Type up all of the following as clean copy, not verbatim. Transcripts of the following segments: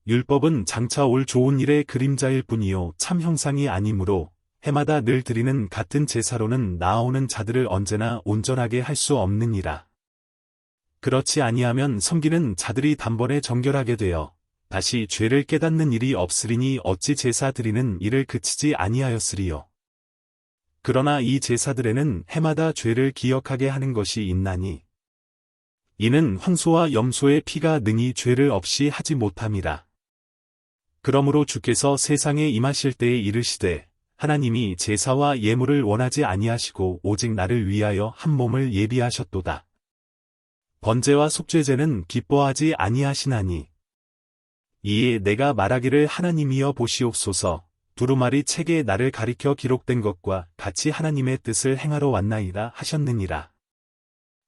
율법은 장차 올 좋은 일의 그림자일 뿐이요 참 형상이 아니므로 해마다 늘 드리는 같은 제사로는 나아오는 자들을 언제나 온전하게 할 수 없느니라. 그렇지 아니하면 섬기는 자들이 단번에 정결하게 되어 다시 죄를 깨닫는 일이 없으리니 어찌 제사 드리는 일을 그치지 아니하였으리요. 그러나 이 제사들에는 해마다 죄를 기억하게 하는 것이 있나니 이는 황소와 염소의 피가 능히 죄를 없이 하지 못함이라. 그러므로 주께서 세상에 임하실 때에 이르시되 하나님이 제사와 예물을 원하지 아니하시고 오직 나를 위하여 한 몸을 예비하셨도다. 번제와 속죄제는 기뻐하지 아니하시나니 이에 내가 말하기를 하나님이여 보시옵소서 두루마리 책에 나를 가리켜 기록된 것과 같이 하나님의 뜻을 행하러 왔나이다 하셨느니라.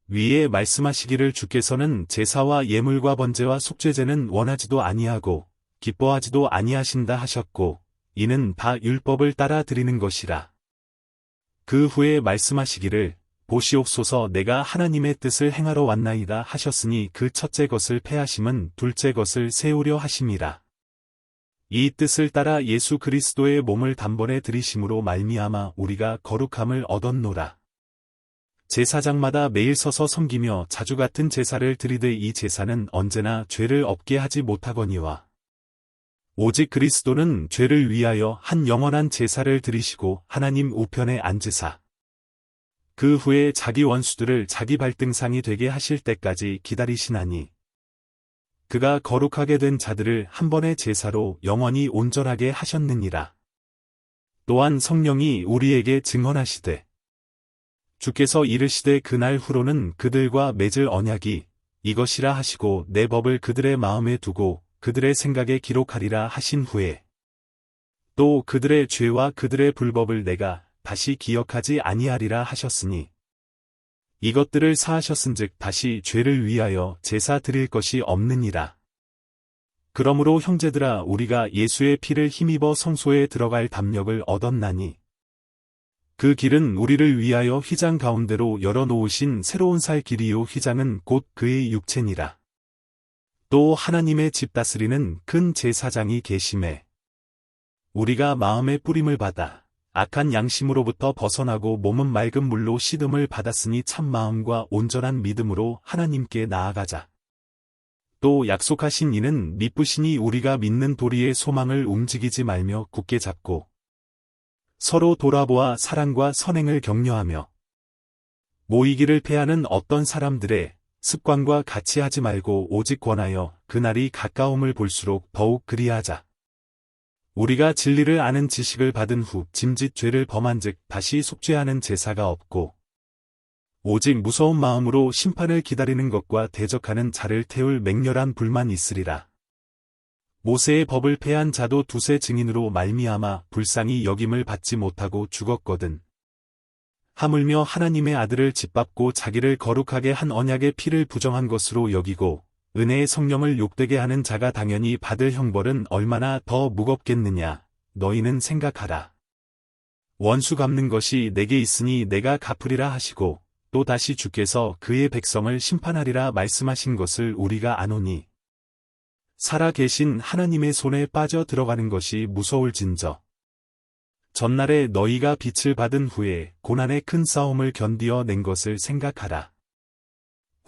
위에 말씀하시기를 주께서는 제사와 예물과 번제와 속죄제는 원하지도 아니하고 기뻐하지도 아니하신다 하셨고 이는 다 율법을 따라 드리는 것이라. 그 후에 말씀하시기를 보시옵소서 내가 하나님의 뜻을 행하러 왔나이다 하셨으니 그 첫째 것을 폐하심은 둘째 것을 세우려 하심이라. 이 뜻을 따라 예수 그리스도의 몸을 단번에 드리심으로 말미암아 우리가 거룩함을 얻었노라. 제사장마다 매일 서서 섬기며 자주 같은 제사를 드리되 이 제사는 언제나 죄를 없게 하지 못하거니와 오직 그리스도는 죄를 위하여 한 영원한 제사를 드리시고 하나님 우편에 앉으사 그 후에 자기 원수들을 자기 발등상이 되게 하실 때까지 기다리시나니 그가 거룩하게 된 자들을 한 번의 제사로 영원히 온전하게 하셨느니라. 또한 성령이 우리에게 증언하시되 주께서 이르시되 그날 후로는 그들과 맺을 언약이 이것이라 하시고 내 법을 그들의 마음에 두고 그들의 생각에 기록하리라 하신 후에 또 그들의 죄와 그들의 불법을 내가 다시 기억하지 아니하리라 하셨으니 이것들을 사하셨은즉 다시 죄를 위하여 제사 드릴 것이 없느니라. 그러므로 형제들아 우리가 예수의 피를 힘입어 성소에 들어갈 담력을 얻었나니 그 길은 우리를 위하여 휘장 가운데로 열어놓으신 새로운 살 길이요 휘장은 곧 그의 육체니라. 또 하나님의 집 다스리는 큰 제사장이 계심에 우리가 마음의 뿌림을 받아 악한 양심으로부터 벗어나고 몸은 맑은 물로 씻음을 받았으니 참 마음과 온전한 믿음으로 하나님께 나아가자. 또 약속하신 이는 미쁘시니 우리가 믿는 도리의 소망을 움직이지 말며 굳게 잡고 서로 돌아보아 사랑과 선행을 격려하며 모이기를 패하는 어떤 사람들의 습관과 같이 하지 말고 오직 권하여 그날이 가까움을 볼수록 더욱 그리하자. 우리가 진리를 아는 지식을 받은 후 짐짓 죄를 범한즉 다시 속죄하는 제사가 없고 오직 무서운 마음으로 심판을 기다리는 것과 대적하는 자를 태울 맹렬한 불만 있으리라. 모세의 법을 폐한 자도 두세 증인으로 말미암아 불쌍히 여김을 받지 못하고 죽었거든. 하물며 하나님의 아들을 짓밟고 자기를 거룩하게 한 언약의 피를 부정한 것으로 여기고 은혜의 성령을 욕되게 하는 자가 당연히 받을 형벌은 얼마나 더 무겁겠느냐 너희는 생각하라. 원수 갚는 것이 내게 있으니 내가 갚으리라 하시고 또 다시 주께서 그의 백성을 심판하리라 말씀하신 것을 우리가 아노니 살아 계신 하나님의 손에 빠져 들어가는 것이 무서울진저. 전날에 너희가 빛을 받은 후에 고난의 큰 싸움을 견디어 낸 것을 생각하라.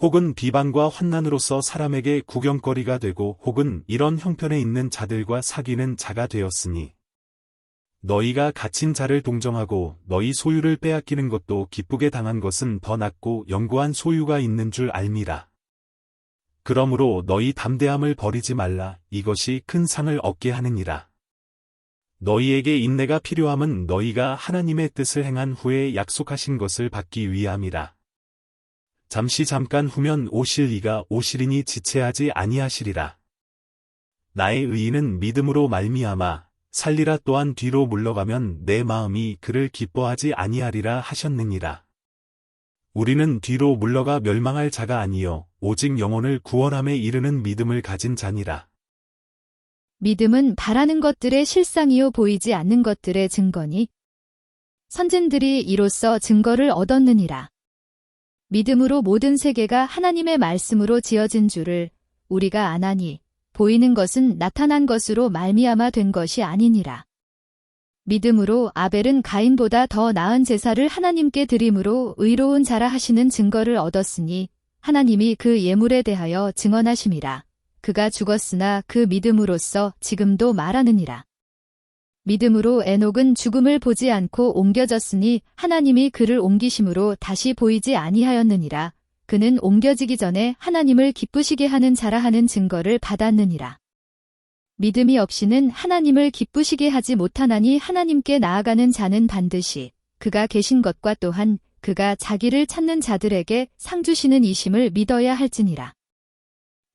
혹은 비방과 환난으로서 사람에게 구경거리가 되고 혹은 이런 형편에 있는 자들과 사귀는 자가 되었으니 너희가 갇힌 자를 동정하고 너희 소유를 빼앗기는 것도 기쁘게 당한 것은 더 낫고 영구한 소유가 있는 줄 알미라. 그러므로 너희 담대함을 버리지 말라. 이것이 큰 상을 얻게 하느니라. 너희에게 인내가 필요함은 너희가 하나님의 뜻을 행한 후에 약속하신 것을 받기 위함이라. 잠시 잠깐 후면 오실 이가 오시리니 지체하지 아니하시리라. 나의 의인은 믿음으로 말미암아 살리라. 또한 뒤로 물러가면 내 마음이 그를 기뻐하지 아니하리라 하셨느니라. 우리는 뒤로 물러가 멸망할 자가 아니요 오직 영혼을 구원함에 이르는 믿음을 가진 자니라. 믿음은 바라는 것들의 실상이요 보이지 않는 것들의 증거니 선진들이 이로써 증거를 얻었느니라. 믿음으로 모든 세계가 하나님의 말씀으로 지어진 줄을 우리가 아나니 보이는 것은 나타난 것으로 말미암아 된 것이 아니니라. 믿음으로 아벨은 가인보다 더 나은 제사를 하나님께 드림으로 의로운 자라 하시는 증거를 얻었으니 하나님이 그 예물에 대하여 증언하심이라. 그가 죽었으나 그 믿음으로써 지금도 말하느니라. 믿음으로 에녹은 죽음을 보지 않고 옮겨졌으니 하나님이 그를 옮기심으로 다시 보이지 아니하였느니라. 그는 옮겨지기 전에 하나님을 기쁘시게 하는 자라 하는 증거를 받았느니라. 믿음이 없이는 하나님을 기쁘시게 하지 못하나니 하나님께 나아가는 자는 반드시 그가 계신 것과 또한 그가 자기를 찾는 자들에게 상 주시는 이심을 믿어야 할지니라.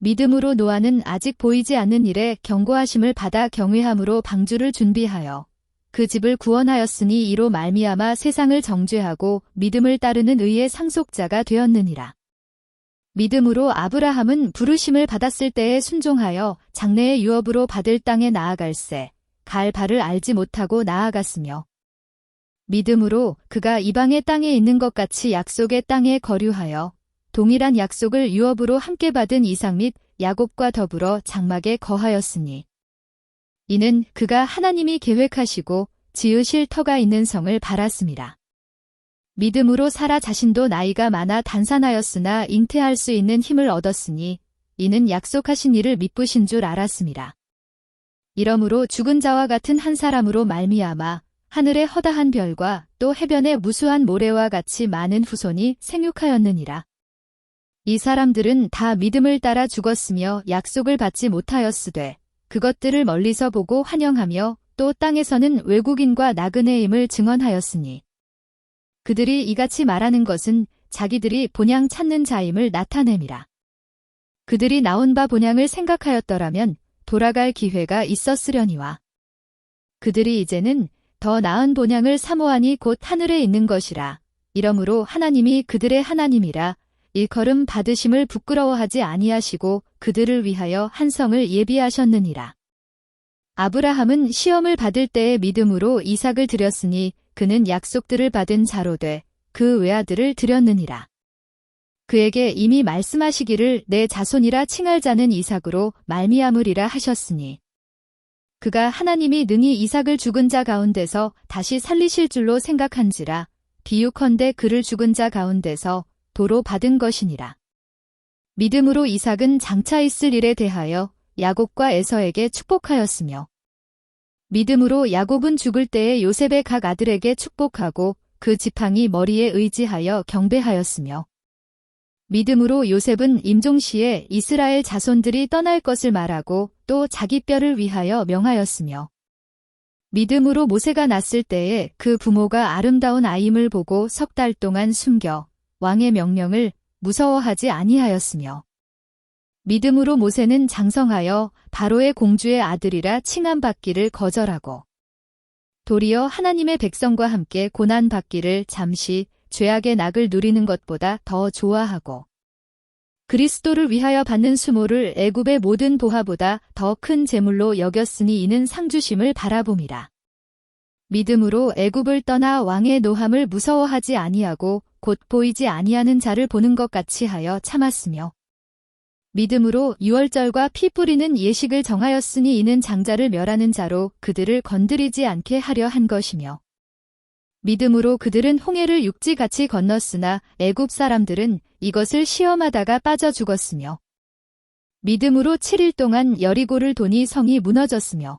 믿음으로 노아는 아직 보이지 않는 일에 경고하심을 받아 경외함으로 방주를 준비하여 그 집을 구원하였으니 이로 말미암아 세상을 정죄하고 믿음을 따르는 의의 상속자가 되었느니라. 믿음으로 아브라함은 부르심을 받았을 때에 순종하여 장래의 유업으로 받을 땅에 나아갈새 갈 바를 알지 못하고 나아갔으며 믿음으로 그가 이방의 땅에 있는 것 같이 약속의 땅에 거류하여 동일한 약속을 유업으로 함께 받은 이삭 및 야곱과 더불어 장막에 거하였으니 이는 그가 하나님이 계획하시고 지으실 터가 있는 성을 바랐습니다. 믿음으로 사라 자신도 나이가 많아 단산하였으나 잉태할 수 있는 힘을 얻었으니 이는 약속하신 이를 미쁘신 줄 알았습니다. 이러므로 죽은 자와 같은 한 사람으로 말미암아 하늘의 허다한 별과 또 해변의 무수한 모래와 같이 많은 후손이 생육하였느니라. 이 사람들은 다 믿음을 따라 죽었으며 약속을 받지 못하였으되 그것들을 멀리서 보고 환영하며 또 땅에서는 외국인과 나그네임을 증언하였으니 그들이 이같이 말하는 것은 자기들이 본향 찾는 자임을 나타냄이라. 그들이 나온 바 본향을 생각하였더라면 돌아갈 기회가 있었으려니와 그들이 이제는 더 나은 본향을 사모하니 곧 하늘에 있는 것이라. 이러므로 하나님이 그들의 하나님이라 일컬음 받으심을 부끄러워하지 아니하시고 그들을 위하여 한 성을 예비하셨느니라. 아브라함은 시험을 받을 때에 믿음으로 이삭을 드렸으니 그는 약속들을 받은 자로 돼 그 외아들을 드렸느니라. 그에게 이미 말씀하시기를 내 자손이라 칭할 자는 이삭으로 말미암으리라 하셨으니 그가 하나님이 능히 이삭을 죽은 자 가운데서 다시 살리실 줄로 생각한지라 비유컨대 그를 죽은 자 가운데서 도로 받은 것이니라. 믿음으로 이삭은 장차 있을 일에 대하여 야곱과 에서에게 축복하였으며 믿음으로 야곱은 죽을 때에 요셉의 각 아들에게 축복하고 그 지팡이 머리에 의지하여 경배하였으며 믿음으로 요셉은 임종시에 이스라엘 자손들이 떠날 것을 말하고 또 자기 뼈를 위하여 명하였으며 믿음으로 모세가 났을 때에 그 부모가 아름다운 아임을 보고 석 달 동안 숨겨 왕의 명령을 무서워하지 아니하였으며 믿음으로 모세는 장성하여 바로의 공주의 아들이라 칭함받기를 거절하고 도리어 하나님의 백성과 함께 고난받기를 잠시 죄악의 낙을 누리는 것보다 더 좋아하고 그리스도를 위하여 받는 수모를 애굽의 모든 보화보다 더 큰 재물로 여겼으니 이는 상주심을 바라봄이라. 믿음으로 애굽을 떠나 왕의 노함을 무서워하지 아니하고 곧 보이지 아니하는 자를 보는 것 같이 하여 참았으며 믿음으로 유월절과 피 뿌리는 예식을 정하였으니 이는 장자를 멸하는 자로 그들을 건드리지 않게 하려 한 것이며 믿음으로 그들은 홍해를 육지같이 건넜으나 애굽 사람들은 이것을 시험하다가 빠져 죽었으며 믿음으로 7일 동안 여리고를 도니 성이 무너졌으며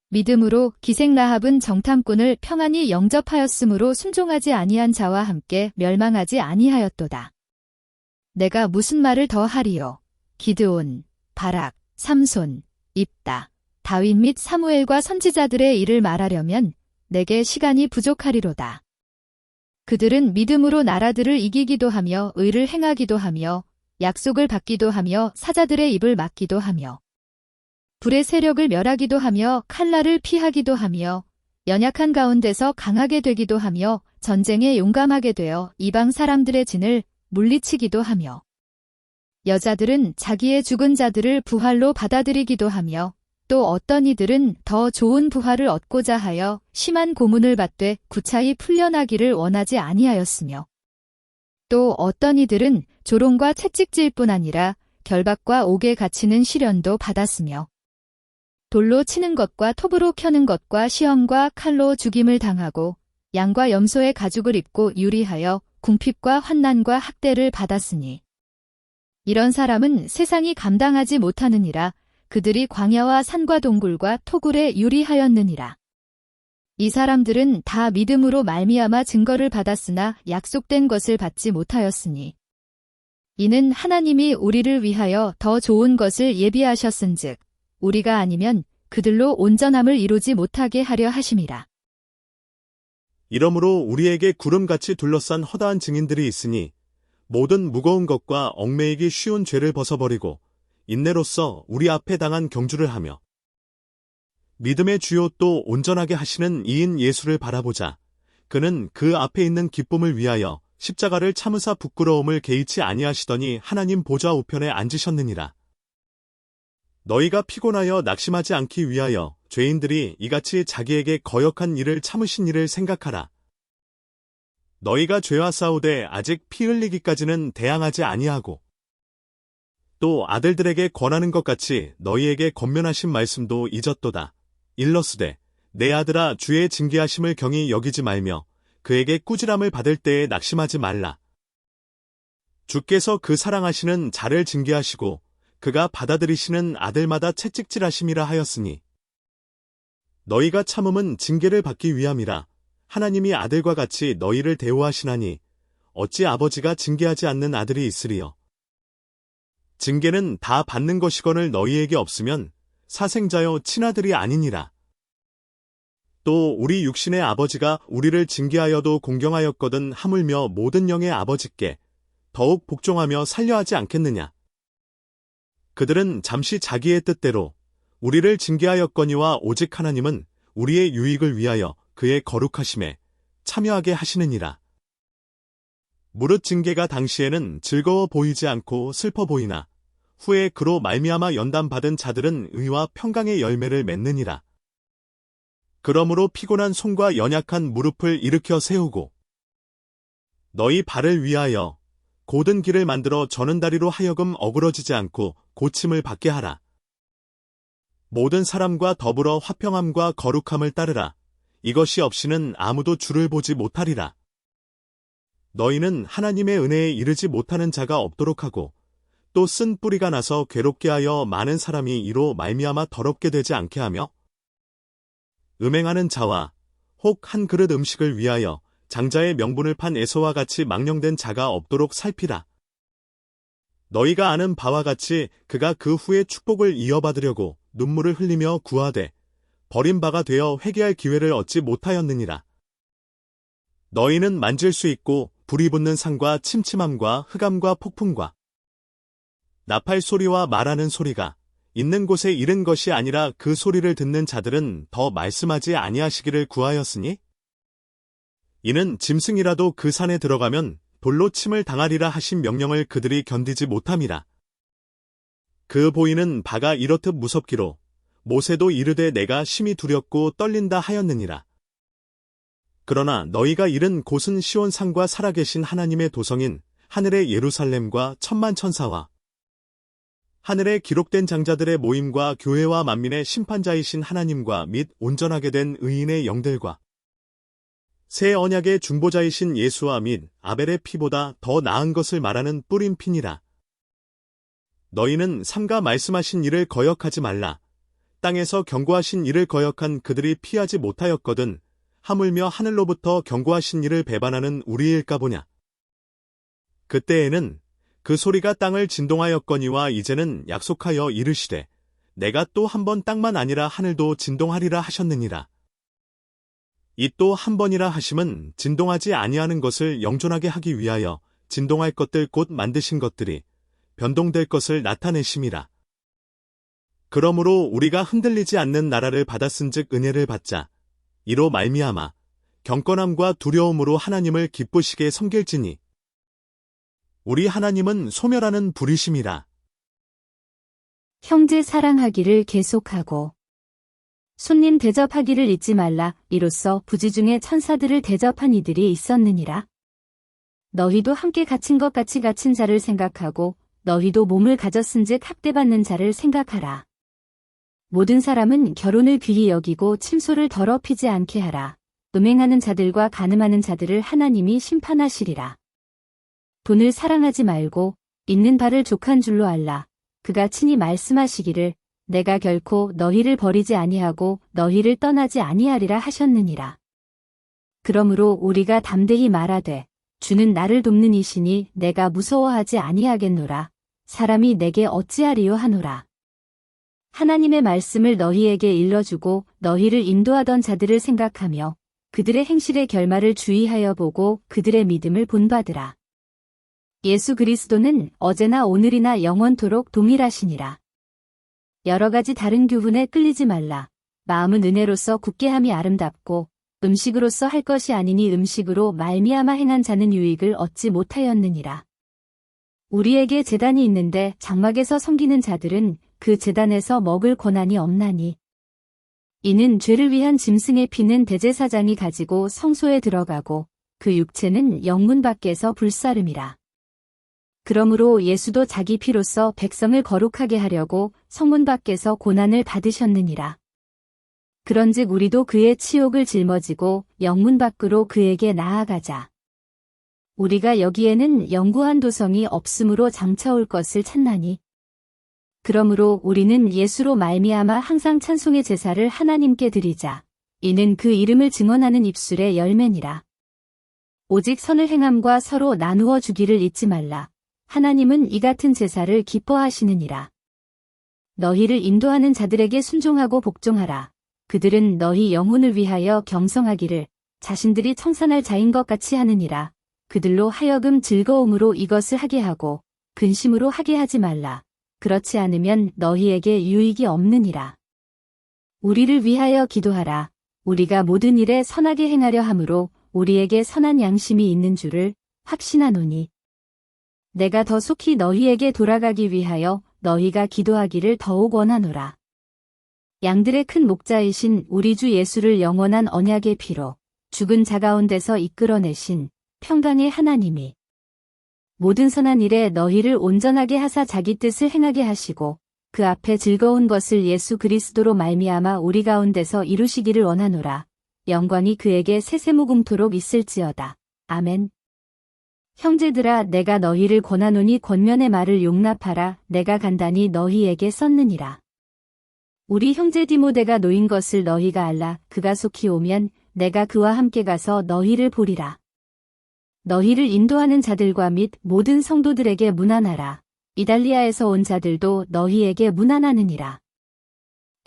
믿음으로 기생라합은 정탐꾼을 평안히 영접하였으므로 순종하지 아니한 자와 함께 멸망하지 아니하였도다. 내가 무슨 말을 더 하리요. 기드온, 바락, 삼손, 입다, 다윗 및 사무엘과 선지자들의 일을 말하려면 내게 시간이 부족하리로다. 그들은 믿음으로 나라들을 이기기도 하며 의를 행하기도 하며 약속을 받기도 하며 사자들의 입을 막기도 하며 불의 세력을 멸하기도 하며 칼날을 피하기도 하며 연약한 가운데서 강하게 되기도 하며 전쟁에 용감하게 되어 이방 사람들의 진을 물리치기도 하며 여자들은 자기의 죽은 자들을 부활로 받아들이기도 하며 또 어떤 이들은 더 좋은 부활을 얻고자 하여 심한 고문을 받되 구차히 풀려나기를 원하지 아니하였으며 또 어떤 이들은 조롱과 채찍질 뿐 아니라 결박과 옥에 갇히는 시련도 받았으며 돌로 치는 것과 톱으로 켜는 것과 시험과 칼로 죽임을 당하고 양과 염소의 가죽을 입고 유리하여 궁핍과 환난과 학대를 받았으니 이런 사람은 세상이 감당하지 못하느니라. 그들이 광야와 산과 동굴과 토굴에 유리하였느니라. 이 사람들은 다 믿음으로 말미암아 증거를 받았으나 약속된 것을 받지 못하였으니 이는 하나님이 우리를 위하여 더 좋은 것을 예비하셨은즉 우리가 아니면 그들로 온전함을 이루지 못하게 하려 하심이라. 이러므로 우리에게 구름같이 둘러싼 허다한 증인들이 있으니 모든 무거운 것과 얽매이기 쉬운 죄를 벗어버리고 인내로써 우리 앞에 당한 경주를 하며 믿음의 주요 또 온전하게 하시는 이인 예수를 바라보자. 그는 그 앞에 있는 기쁨을 위하여 십자가를 참으사 부끄러움을 개의치 아니하시더니 하나님 보좌 우편에 앉으셨느니라. 너희가 피곤하여 낙심하지 않기 위하여 죄인들이 이같이 자기에게 거역한 일을 참으신 일을 생각하라. 너희가 죄와 싸우되 아직 피 흘리기까지는 대항하지 아니하고 또 아들들에게 권하는 것 같이 너희에게 권면하신 말씀도 잊었도다. 일러스되 내 아들아 주의 징계하심을 경히 여기지 말며 그에게 꾸지람을 받을 때에 낙심하지 말라. 주께서 그 사랑하시는 자를 징계하시고 그가 받아들이시는 아들마다 채찍질하심이라 하였으니 너희가 참음은 징계를 받기 위함이라. 하나님이 아들과 같이 너희를 대우하시나니 어찌 아버지가 징계하지 않는 아들이 있으리요. 징계는 다 받는 것이거늘 너희에게 없으면 사생자여 친아들이 아니니라. 또 우리 육신의 아버지가 우리를 징계하여도 공경하였거든 하물며 모든 영의 아버지께 더욱 복종하며 살려하지 않겠느냐. 그들은 잠시 자기의 뜻대로 우리를 징계하였거니와 오직 하나님은 우리의 유익을 위하여 그의 거룩하심에 참여하게 하시느니라. 무릇 징계가 당시에는 즐거워 보이지 않고 슬퍼 보이나 후에 그로 말미암아 연단받은 자들은 의와 평강의 열매를 맺느니라. 그러므로 피곤한 손과 연약한 무릎을 일으켜 세우고 너희 발을 위하여 곧은 길을 만들어 저는 다리로 하여금 어그러지지 않고 고침을 받게 하라. 모든 사람과 더불어 화평함과 거룩함을 따르라. 이것이 없이는 아무도 주를 보지 못하리라. 너희는 하나님의 은혜에 이르지 못하는 자가 없도록 하고 또 쓴 뿌리가 나서 괴롭게 하여 많은 사람이 이로 말미암아 더럽게 되지 않게 하며 음행하는 자와 혹 한 그릇 음식을 위하여 장자의 명분을 판 에서와 같이 망령된 자가 없도록 살피라. 너희가 아는 바와 같이 그가 그 후에 축복을 이어받으려고 눈물을 흘리며 구하되 버림바가 되어 회개할 기회를 얻지 못하였느니라. 너희는 만질 수 있고 불이 붙는 산과 침침함과 흑암과 폭풍과 나팔 소리와 말하는 소리가 있는 곳에 이른 것이 아니라 그 소리를 듣는 자들은 더 말씀하지 아니하시기를 구하였으니 이는 짐승이라도 그 산에 들어가면 돌로 침을 당하리라 하신 명령을 그들이 견디지 못함이라. 그 보이는 바가 이렇듯 무섭기로 모세도 이르되 내가 심히 두렵고 떨린다 하였느니라. 그러나 너희가 이른 곳은 시온 산과 살아계신 하나님의 도성인 하늘의 예루살렘과 천만 천사와 하늘에 기록된 장자들의 모임과 교회와 만민의 심판자이신 하나님과 및 온전하게 된 의인의 영들과 새 언약의 중보자이신 예수와 및 아벨의 피보다 더 나은 것을 말하는 뿌린 피니라. 너희는 삼가 말씀하신 일을 거역하지 말라. 땅에서 경고하신 일을 거역한 그들이 피하지 못하였거든 하물며 하늘로부터 경고하신 일을 배반하는 우리일까 보냐. 그때에는 그 소리가 땅을 진동하였거니와 이제는 약속하여 이르시되 내가 또 한 번 땅만 아니라 하늘도 진동하리라 하셨느니라. 이 또 한 번이라 하심은 진동하지 아니하는 것을 영존하게 하기 위하여 진동할 것들 곧 만드신 것들이 변동될 것을 나타내심이라. 그러므로 우리가 흔들리지 않는 나라를 받았은즉 은혜를 받자. 이로 말미암아 경건함과 두려움으로 하나님을 기쁘시게 섬길지니 우리 하나님은 소멸하는 불이심이라. 형제 사랑하기를 계속하고 손님 대접하기를 잊지 말라. 이로써 부지 중에 천사들을 대접한 이들이 있었느니라. 너희도 함께 갇힌 것 같이 갇힌 자를 생각하고 너희도 몸을 가졌은즉 학대받는 자를 생각하라. 모든 사람은 결혼을 귀히 여기고 침소를 더럽히지 않게 하라. 음행하는 자들과 간음하는 자들을 하나님이 심판하시리라. 돈을 사랑하지 말고 있는 바를 족한 줄로 알라. 그가 친히 말씀하시기를 내가 결코 너희를 버리지 아니하고 너희를 떠나지 아니하리라 하셨느니라. 그러므로 우리가 담대히 말하되 주는 나를 돕는 이시니 내가 무서워하지 아니하겠노라. 사람이 내게 어찌하리요 하노라. 하나님의 말씀을 너희에게 일러주고 너희를 인도하던 자들을 생각하며 그들의 행실의 결말을 주의하여 보고 그들의 믿음을 본받으라. 예수 그리스도는 어제나 오늘이나 영원토록 동일하시니라. 여러 가지 다른 교훈에 끌리지 말라. 마음은 은혜로서 굳게 함이 아름답고 음식으로서 할 것이 아니니 음식으로 말미암아 행한 자는 유익을 얻지 못하였느니라. 우리에게 제단이 있는데 장막에서 섬기는 자들은 그 제단에서 먹을 권한이 없나니. 이는 죄를 위한 짐승의 피는 대제사장이 가지고 성소에 들어가고 그 육체는 영문 밖에서 불사름이라. 그러므로 예수도 자기 피로써 백성을 거룩하게 하려고 성문 밖에서 고난을 받으셨느니라. 그런즉 우리도 그의 치욕을 짊어지고 영문 밖으로 그에게 나아가자. 우리가 여기에는 영구한 도성이 없으므로 장차올 것을 찾나니. 그러므로 우리는 예수로 말미암아 항상 찬송의 제사를 하나님께 드리자. 이는 그 이름을 증언하는 입술의 열매니라. 오직 선을 행함과 서로 나누어 주기를 잊지 말라. 하나님은 이 같은 제사를 기뻐하시느니라. 너희를 인도하는 자들에게 순종하고 복종하라. 그들은 너희 영혼을 위하여 경성하기를 자신들이 청산할 자인 것 같이 하느니라. 그들로 하여금 즐거움으로 이것을 하게 하고 근심으로 하게 하지 말라. 그렇지 않으면 너희에게 유익이 없느니라. 우리를 위하여 기도하라. 우리가 모든 일에 선하게 행하려 함으로 우리에게 선한 양심이 있는 줄을 확신하노니. 내가 더 속히 너희에게 돌아가기 위하여 너희가 기도하기를 더욱 원하노라. 양들의 큰 목자이신 우리 주 예수를 영원한 언약의 피로 죽은 자 가운데서 이끌어내신 평강의 하나님이 모든 선한 일에 너희를 온전하게 하사 자기 뜻을 행하게 하시고 그 앞에 즐거운 것을 예수 그리스도로 말미암아 우리 가운데서 이루시기를 원하노라. 영광이 그에게 세세무궁토록 있을지어다. 아멘. 형제들아 내가 너희를 권하노니 권면의 말을 용납하라. 내가 간단히 너희에게 썼느니라. 우리 형제 디모데가 놓인 것을 너희가 알라. 그가 속히 오면 내가 그와 함께 가서 너희를 보리라. 너희를 인도하는 자들과 및 모든 성도들에게 문안하라. 이달리아에서 온 자들도 너희에게 문안하느니라.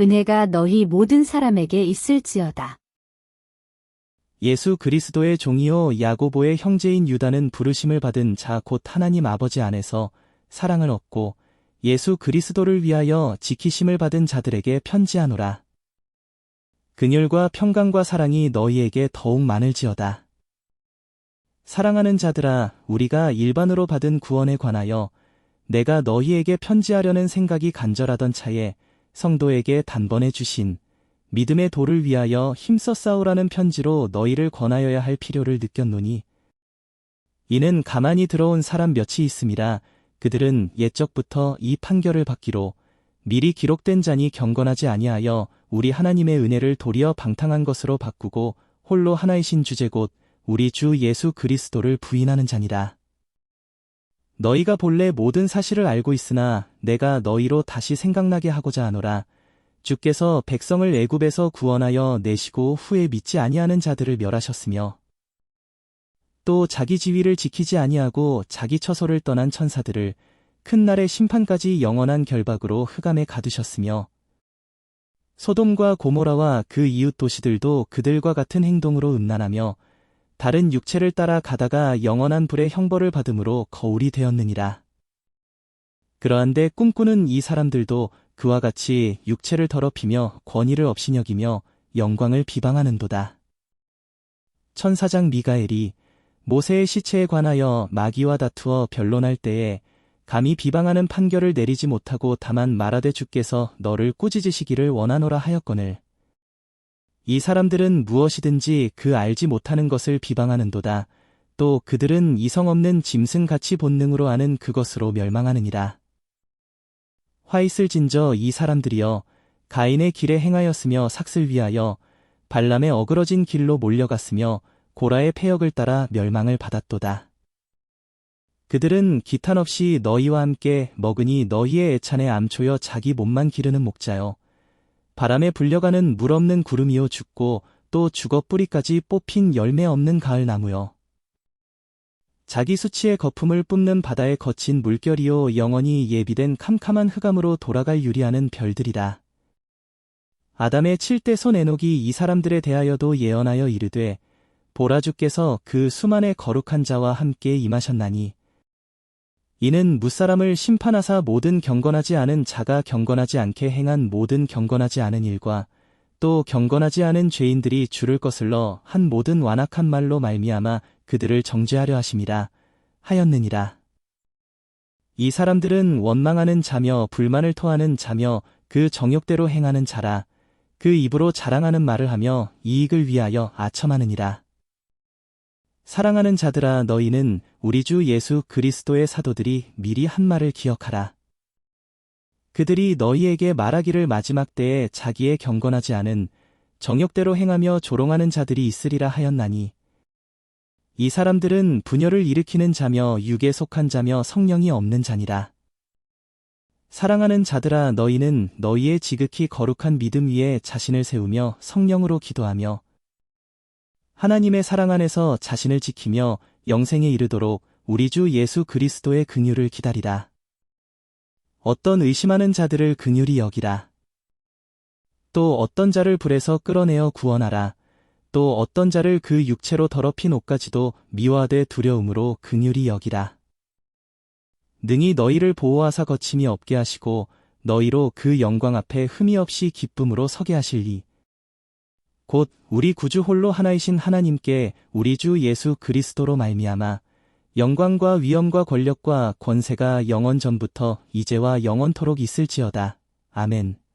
은혜가 너희 모든 사람에게 있을지어다. 예수 그리스도의 종이요 야고보의 형제인 유다는 부르심을 받은 자 곧 하나님 아버지 안에서 사랑을 얻고 예수 그리스도를 위하여 지키심을 받은 자들에게 편지하노라. 긍휼과 평강과 사랑이 너희에게 더욱 많을지어다. 사랑하는 자들아, 우리가 일반으로 받은 구원에 관하여 내가 너희에게 편지하려는 생각이 간절하던 차에 성도에게 단번에 주신 믿음의 도를 위하여 힘써 싸우라는 편지로 너희를 권하여야 할 필요를 느꼈노니 이는 가만히 들어온 사람 몇이 있음이라. 그들은 옛적부터 이 판결을 받기로 미리 기록된 자니 경건하지 아니하여 우리 하나님의 은혜를 도리어 방탕한 것으로 바꾸고 홀로 하나이신 주제 곧 우리 주 예수 그리스도를 부인하는 자니라. 너희가 본래 모든 사실을 알고 있으나 내가 너희로 다시 생각나게 하고자 하노라. 주께서 백성을 애굽에서 구원하여 내시고 후에 믿지 아니하는 자들을 멸하셨으며 또 자기 지위를 지키지 아니하고 자기 처소를 떠난 천사들을 큰 날의 심판까지 영원한 결박으로 흑암에 가두셨으며 소돔과 고모라와 그 이웃 도시들도 그들과 같은 행동으로 음란하며 다른 육체를 따라 가다가 영원한 불의 형벌을 받음으로 거울이 되었느니라. 그러한데 꿈꾸는 이 사람들도 그와 같이 육체를 더럽히며 권위를 업신여기며 영광을 비방하는도다. 천사장 미가엘이 모세의 시체에 관하여 마귀와 다투어 변론할 때에 감히 비방하는 판결을 내리지 못하고 다만 말하되 주께서 너를 꾸짖으시기를 원하노라 하였거늘 이 사람들은 무엇이든지 그 알지 못하는 것을 비방하는도다. 또 그들은 이성 없는 짐승같이 본능으로 아는 그것으로 멸망하느니라. 화 있을진저 이 사람들이여 가인의 길에 행하였으며 삭슬 위하여 발람의 어그러진 길로 몰려갔으며 고라의 패역을 따라 멸망을 받았도다. 그들은 기탄 없이 너희와 함께 먹으니 너희의 애찬에 암초여 자기 몸만 기르는 목자여 바람에 불려가는 물 없는 구름이요 죽고 또 죽어 뿌리까지 뽑힌 열매 없는 가을 나무여 자기 수치의 거품을 뿜는 바다의 거친 물결이요 영원히 예비된 캄캄한 흑암으로 돌아갈 유리하는 별들이라. 아담의 7대 손 에녹이 이 사람들에 대하여도 예언하여 이르되 보라 주께서 그 수만의 거룩한 자와 함께 임하셨나니 이는 무사람을 심판하사 모든 경건하지 않은 자가 경건하지 않게 행한 모든 경건하지 않은 일과 또 경건하지 않은 죄인들이 주를 거슬러 한 모든 완악한 말로 말미암아 그들을 정죄하려 하심이라 하였느니라. 이 사람들은 원망하는 자며 불만을 토하는 자며 그 정욕대로 행하는 자라. 그 입으로 자랑하는 말을 하며 이익을 위하여 아첨하느니라. 사랑하는 자들아 너희는 우리 주 예수 그리스도의 사도들이 미리 한 말을 기억하라. 그들이 너희에게 말하기를 마지막 때에 자기의 경건하지 않은 정욕대로 행하며 조롱하는 자들이 있으리라 하였나니 이 사람들은 분열을 일으키는 자며 육에 속한 자며 성령이 없는 자니라. 사랑하는 자들아 너희는 너희의 지극히 거룩한 믿음 위에 자신을 세우며 성령으로 기도하며 하나님의 사랑 안에서 자신을 지키며 영생에 이르도록 우리 주 예수 그리스도의 긍휼을 기다리라. 어떤 의심하는 자들을 긍휼히 여기라. 또 어떤 자를 불에서 끌어내어 구원하라. 또 어떤 자를 그 육체로 더럽힌 옷까지도 미워하되 두려움으로 긍휼히 여기라. 능히 너희를 보호하사 거침이 없게 하시고 너희로 그 영광 앞에 흠이 없이 기쁨으로 서게 하실리. 곧 우리 구주 홀로 하나이신 하나님께 우리 주 예수 그리스도로 말미암아 영광과 위엄과 권력과 권세가 영원 전부터 이제와 영원토록 있을지어다. 아멘.